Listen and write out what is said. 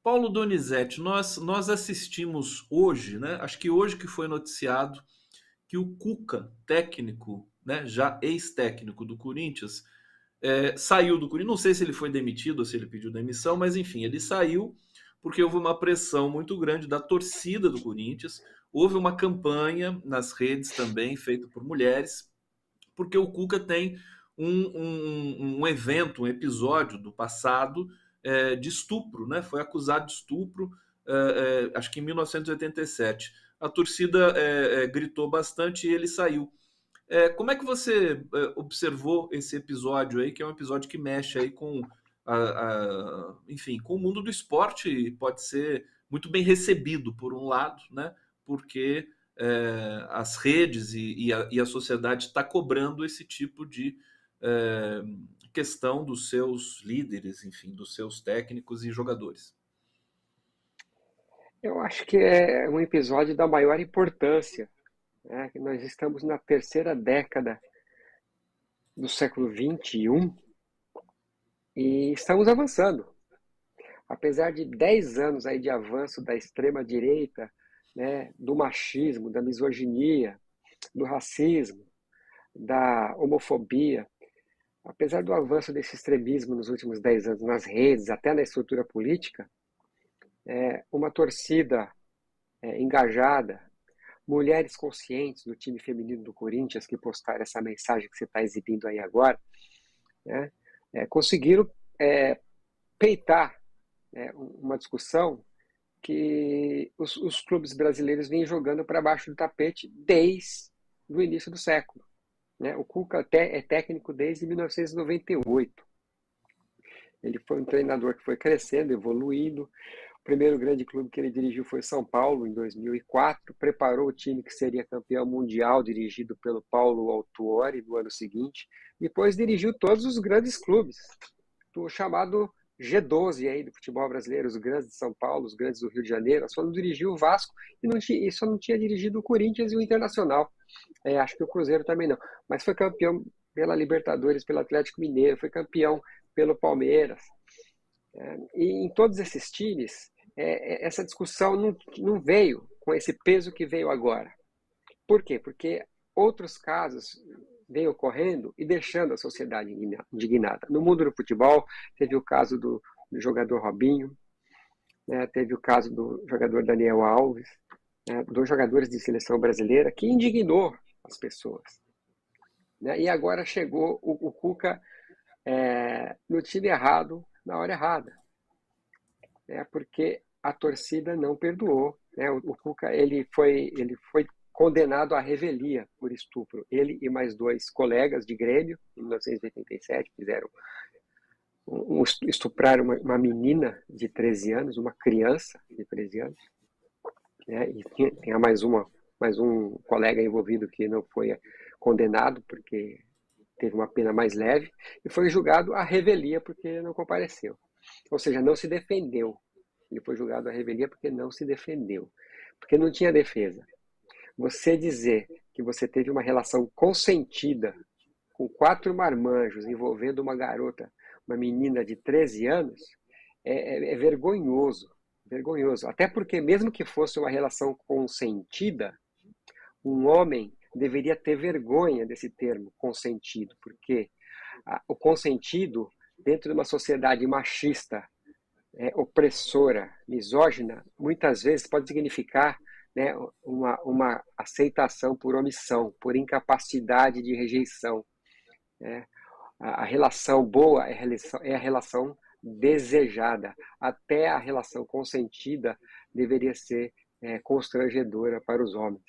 Paulo Donizete, nós assistimos hoje, né? Acho que hoje que foi noticiado que o Cuca, técnico, né, já ex-técnico do Corinthians, saiu do Corinthians. Não sei se ele foi demitido ou se ele pediu demissão, mas enfim, ele saiu porque houve uma pressão muito grande da torcida do Corinthians. Houve uma campanha nas redes também, feita por mulheres, porque o Cuca tem um evento, um episódio do passado de estupro, né? Foi acusado de estupro, acho que em 1987. A torcida gritou bastante e ele saiu. Como é que você observou esse episódio aí, que é um episódio que mexe aí com, enfim, com o mundo do esporte e pode ser muito bem recebido por um lado, né? Porque as redes e a sociedade está cobrando esse tipo de é, questão dos seus líderes, enfim, dos seus técnicos e jogadores. Eu acho que é um episódio da maior importância, né? Que nós estamos na terceira década do século XXI e estamos avançando. Apesar de 10 anos aí de avanço da extrema-direita, né, do machismo, da misoginia, do racismo, da homofobia, apesar do avanço desse extremismo nos últimos 10 anos nas redes, até na estrutura política, uma torcida engajada, mulheres conscientes do time feminino do Corinthians que postaram essa mensagem que você está exibindo aí agora, né, conseguiram peitar uma discussão que os clubes brasileiros vêm jogando para baixo do tapete desde o início do século. Né? O Cuca até é técnico desde 1998. Ele foi um treinador que foi crescendo, evoluindo. O primeiro grande clube que ele dirigiu foi São Paulo, em 2004. Preparou o time que seria campeão mundial, dirigido pelo Paulo Autuori, no ano seguinte. Depois dirigiu todos os grandes clubes, do chamado G12 aí do futebol brasileiro, os grandes de São Paulo, os grandes do Rio de Janeiro. Só não dirigiu o Vasco e só não tinha dirigido o Corinthians e o Internacional. Acho que o Cruzeiro também não. Mas foi campeão pela Libertadores, pelo Atlético Mineiro, foi campeão pelo Palmeiras. E em todos esses times, essa discussão não veio com esse peso que veio agora. Por quê? Porque outros casos vêm ocorrendo e deixando a sociedade indignada. No mundo do futebol, teve o caso do jogador Robinho, né? Teve o caso do jogador Daniel Alves, né? Dos jogadores de seleção brasileira, que indignou as pessoas. Né? E agora chegou o Cuca no time errado, na hora errada. Né? Porque a torcida não perdoou. Né? O Cuca ele foi condenado à revelia por estupro. Ele e mais dois colegas de Grêmio, em 1987, fizeram estuprar uma menina de 13 anos, uma criança de 13 anos. Né? E tinha mais um colega envolvido que não foi condenado porque teve uma pena mais leve e foi julgado à revelia porque não compareceu. Ou seja, não se defendeu. Ele foi julgado à revelia porque não se defendeu, porque não tinha defesa. Você dizer que você teve uma relação consentida com 4 marmanjos envolvendo uma garota, uma menina de 13 anos, é vergonhoso. Vergonhoso. Até porque, mesmo que fosse uma relação consentida, um homem deveria ter vergonha desse termo, consentido, porque o consentido, dentro de uma sociedade machista, opressora, misógina, muitas vezes pode significar, né, uma aceitação por omissão, por incapacidade de rejeição. Né? A relação boa é a relação desejada. Até a relação consentida deveria ser constrangedora para os homens.